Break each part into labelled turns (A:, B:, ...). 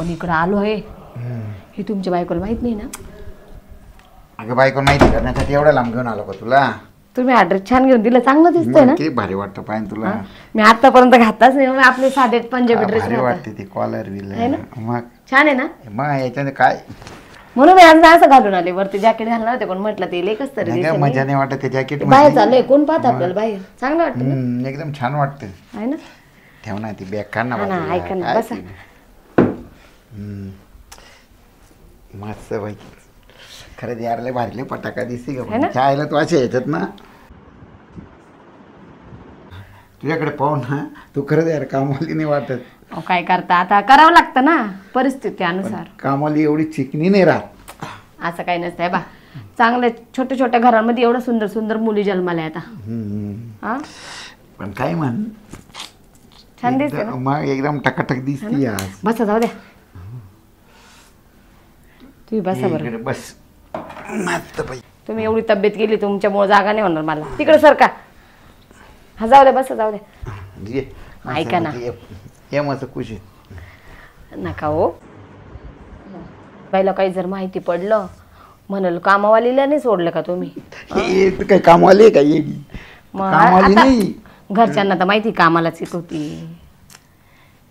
A: आपण इकडं आलो आहे हे तुमच्या बायकोला माहित नाही ना?
B: अगं बायको माहिती करण्यासाठी एवढा लांब घेऊन आलो का तुला?
A: तुम्ही ॲड्रेस छान घेऊन दिलं, चांगलं दिसतंय ना?
B: किती भारी वाटतं पाहिजे तुला.
A: मी आतापर्यंत घातलाच नाही, मग आपले साधे पंजाबी ड्रेस
B: भारी वाटते ती कॉलर बिल. मग
A: छान आहे ना?
B: मग याच्याने काय
A: म्हणून मी आज असं घालून आले, वरती जॅकेट घालणार होते पण म्हटलं ते लेकच तरी दिसेल.
B: मजा नाही वाटत ते जॅकेट
A: बाहेर चाललंय, कोण पाहत आपल्याला बाहेर? चांगलं वाटतं
B: एकदम छान वाटतं.
A: आहे ना?
B: ठेव ना ती बॅग काढ ना.
A: ऐका ना, बसा.
B: मस्त बाई खरंच यार लय भारी लय पटाका दिसते का चायला तू असे याच्यात ना. तुझ्याकडे पाहू ना तू खरंच यार कामवाली नाही वाटत.
A: काय करता आता, करावं लागतं ना परिस्थिती अनुसार.
B: कामवाली एवढी चिकनी नाही राहत.
A: असं काही नसतंय बा. चांगल्या छोट्या छोट्या घरांमध्ये एवढं सुंदर सुंदर मुली जन्माला आता. हा
B: पण काय म्हण
A: छान दिसते
B: मग एकदम टकाटक दिसती आज.
A: बसा, जाऊ द्या तुम्ही बसा बरं.
B: बस मस्त बाई.
A: तुम्ही एवढी तब्येत गेली तुमच्यामुळे जागा नाही होणार मला. तिकडे सरका. हा जाऊ द्या, बसा, जाऊ द्या. ऐका ना,
B: हे मस्त खुशी
A: नका हो. बाईला काही जर माहिती पडलं म्हणाल कामावालीला नाही सोडलं का तुम्ही?
B: काही कामवाली आहे का? कामवाली नाही,
A: घरच्यांना तर माहिती कामालाच येत होती.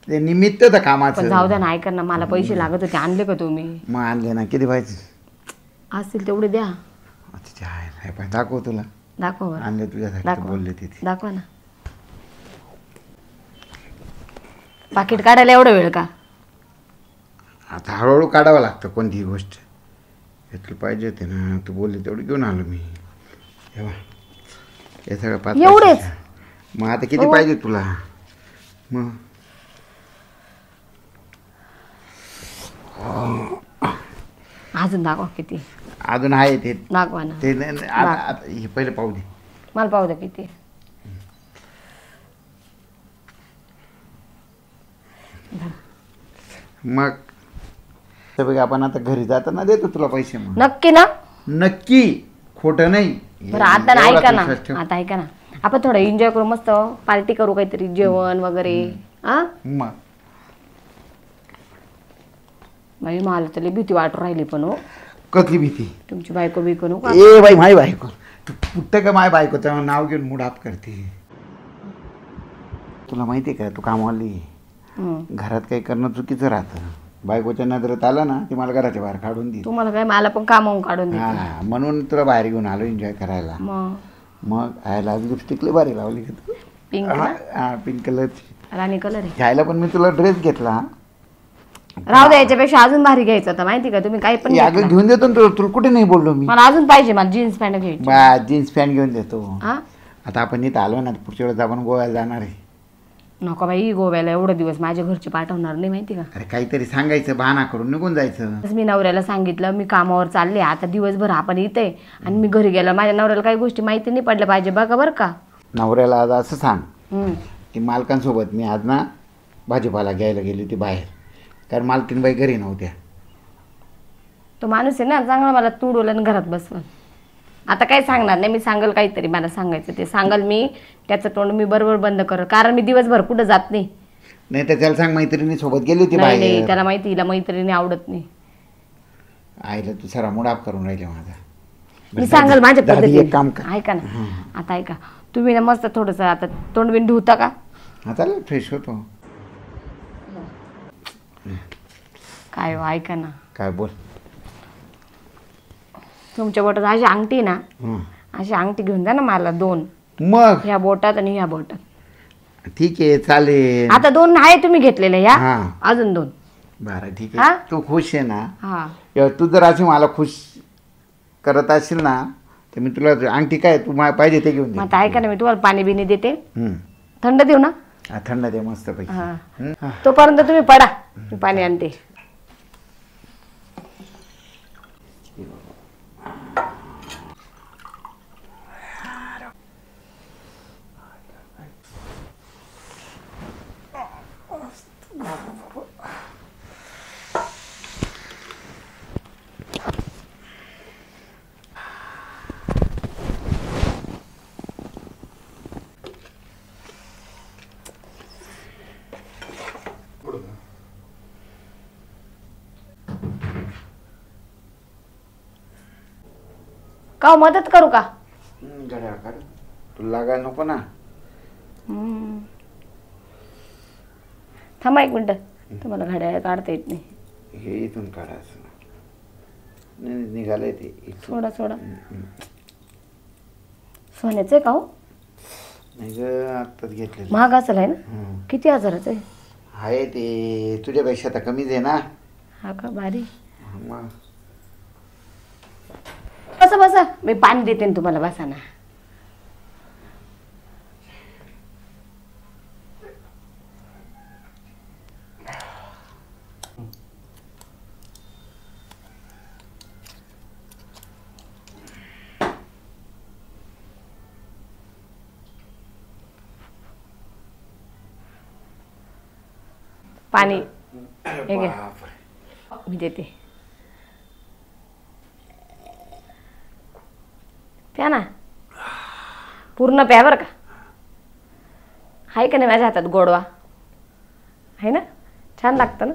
B: ते निमित्त तर कामाचं.
A: जाऊ द्या ना, ऐका ना, मला पैसे लागत होते, आणले का तुम्ही?
B: मग आणले ना. किती पाहिजे
A: असतील तेवढे द्या.
B: दाखव तुला.
A: दाखव
B: आणले तुझ्यासाठी बोलले तिथे.
A: दाखवा ना. पाकिट काढायला एवढा वेळ का?
B: आता हळूहळू काढावं लागतं कोणतीही गोष्ट. घेतली पाहिजे होते ना, तू बोलली तेवढी घेऊन आलो मी. हे सगळं पाच
A: एवढेच.
B: मग आता किती पाहिजे तुला? मग
A: अजून दाखवा किती.
B: अजून आहे ते
A: दाखवा ना.
B: ते आता हे पहिले पाहू दे.
A: मला पाहू द्या किती.
B: मग आपण आता घरी जाताना देतो तुला पैसे. मग
A: नक्की ना?
B: नक्की, खोटं नाही.
A: बरं आता ऐका ना, आता ऐका ना, आपण थोडं एन्जॉय करू, मस्त पार्टी करू, काहीतरी जेवण वगैरे.
B: मग
A: बाई मला तरी भीती वाटू राहिली. पण हो,
B: कसली भीती?
A: तुमची बायको बिको नको.
B: ए बाई, माय बायको तू कुठं का माय बायकोचं नाव घेऊन मूड ऑफ करते. तुला माहिती आहे का तू कामवाली घरात काही करणं चुकीचं राहतं. बायकोच्या नजरेत आलं ना ती मला घराच्या बाहेर काढून दे.
A: तुम्हाला काय, मला पण कामावून काढून दे.
B: म्हणून तुला बाहेर घेऊन आलो एन्जॉय करायला. मग आयला लिपस्टिक लय भारी लावली का तू?
A: पिंक.
B: पिंक कलरची,
A: राणी कलर आहे.
B: घ्यायला पण मी तुला ड्रेस घेतला.
A: राहू द्या, याच्यापेक्षा अजून भारी घ्यायचं होतं माहिती का? तुम्ही काही पण
B: घेऊन देतो ना तुला कुठे नाही बोललो मी.
A: मला अजून पाहिजे, मला जीन्स पॅन्ट घ्यायची.
B: जीन्स पॅन्ट घेऊन देतो. आता आपण इथं आलो ना, पुढच्या वेळेस आपण गोव्याला जाणार आहे.
A: नको बाई, गोव्याला एवढे दिवस माझ्या घरचे पाठवणार नाही माहिती का?
B: अरे काहीतरी सांगायचं, बहाणा करून निघून जायचं.
A: मी नवऱ्याला सांगितलं मी कामावर चालले, आता दिवसभर आपण इथे, आणि मी घरी गेला माझ्या नवऱ्याला काही गोष्टी माहिती नाही पडल्या पाहिजे. बघा बरं का.
B: नवऱ्याला आज असं सांग की मालकांसोबत मी आज ना भाजीपाला घ्यायला गेली होती बाहेर, कारण मालकीनबाई घरी नव्हत्या.
A: तो माणूस आहे ना चांगला, मला तुडवलं आणि घरात बसवलं. आता काय सांगणार नाही, मी सांगल काहीतरी मला सांगायचं ते सांगल मी. त्याचं तोंड मी बरोबर बंद कर, कारण मी दिवसभर कुठं जात नाही.
B: नाही तर त्याला सांग मैत्रिणी सोबत गेली होती
A: नाही
B: बाहेर.
A: त्याला माहिती, हिला मैत्रिणी आवडत नाही.
B: आईला तू सारा मूड ऑफ करून राहिले माझा.
A: मी सांगल माझ्या पद्धतीने.
B: एक काम कर,
A: ऐका ना, आता ऐका तुम्ही ना मस्त थोडंसं आता तोंड बिंड धुता का?
B: आता फ्रेश होतो.
A: काय हो, ऐका ना.
B: काय बोल.
A: तुमच्या बोटात अशी अंगठी ना, अशी अंगठी घेऊन जा ना मला 2.
B: मग
A: ह्या बोटात आणि ह्या बोटात.
B: ठीक आहे चालेल.
A: आता 2 आहे तुम्ही घेतलेले, ह्या अजून 2.
B: बरं ठीक आहे. तू खुश आहे ना?
A: हा.
B: तू जर अशी मला खुश करत असेल ना तर मी तुला अंगठी काय तू पाहिजे ते घेऊन दे.
A: आता ऐका ना, मी तुम्हाला पाणी बिनी देते. थंड देऊ ना?
B: थंड दे मस्त पैकी.
A: तोपर्यंत तुम्ही पडा, मी पाणी आणते. का हो, मदत करू का?
B: घड्याळ काढ, तुला लागायला नको ना.
A: थांबा एक मिनिट, तुम्हाला घड्याळ काढता येत नाही.
B: हे इथून काढायचं. नाही निघालंय ते इथून.
A: सोडा सोडा. सोन्याचं आहे का हो?
B: नाही ग, आत्ताच घेतलेलं.
A: महाग असेल आहे ना? किती हजाराचं आहे?
B: आहे ते तुझ्यापेक्षा तर कमीच आहे ना.
A: हा का, भारी.
B: मग
A: बसा बसा, मी पाणी देते ना तुम्हाला, बसा ना. पाणी हे घे, मी देते. प्या ना, पूर्ण प्या बरं का. आहे का नाही माझ्या हातात गोडवा? आहे ना, छान लागतं ना.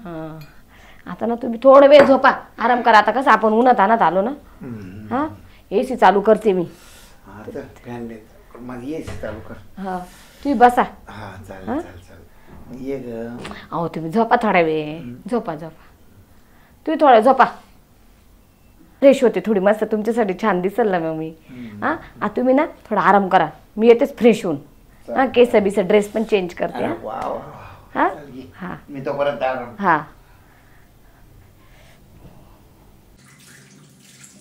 A: हां, आता ना तुम्ही थोडं वेळ झोपा, आराम करा. आता कसं आपण उन्हात आणत आलो ना. हां, AC चालू करते मी.
B: चालू कर.
A: हां, तुम्ही बसा.
B: हा चालेल चालेल चालेल. ये ग.
A: अहो तुम्ही झोपा थोड्या वेळ, झोपा झोपा. तुम्ही थोडं झोपा, फ्रेश होते थोडी, मस्त तुमच्यासाठी छान दिसेल ना मग मी. हां, आता तुम्ही ना थोडा आराम करा, मी येतेच फ्रेश होऊन. हां, केस बिस ड्रेस पण चेंज करते. हां हां
B: मी तोपर्यंत आराम.
A: हां.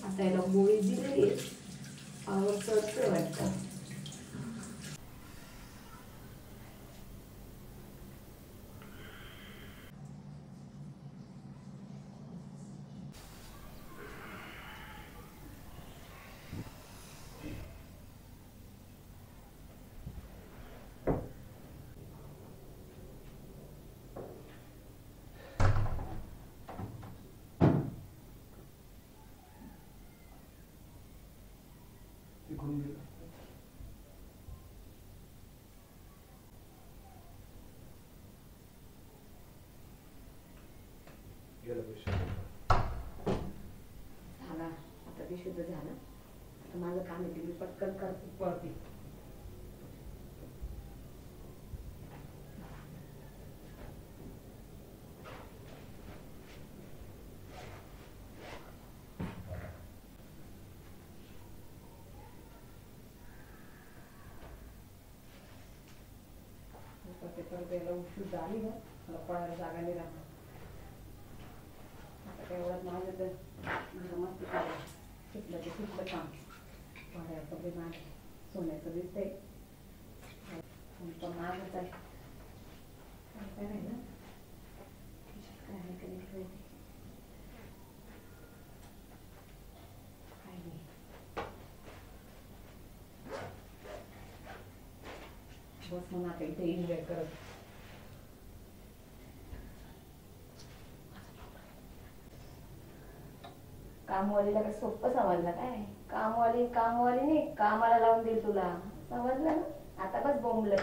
A: आता याला गोळी दिली, वाटतं. झाला आता, विशुद्ध झालं. आता माझं काम आहे, मी पटकन करते, पळते. उशीर झाली ना, मला पळायला जागा नाही राहणार. आता काय एवढ्यात माझं तर मस्त सुटलं ते सुटलं काम. पळायचं बी माझं सोन्याचं दिसतंय, पण माझंच आहे. काय नाही ना, काय आहे का नाही, काय नाही. बस म्हणून आता इथे एन्जॉय करत. कामवालीला काय सोपं समजलं काय? कामवाली कामवाली नाही, कामाला लावून देईल तुला, समजलं ना. आता बस बोंबलं.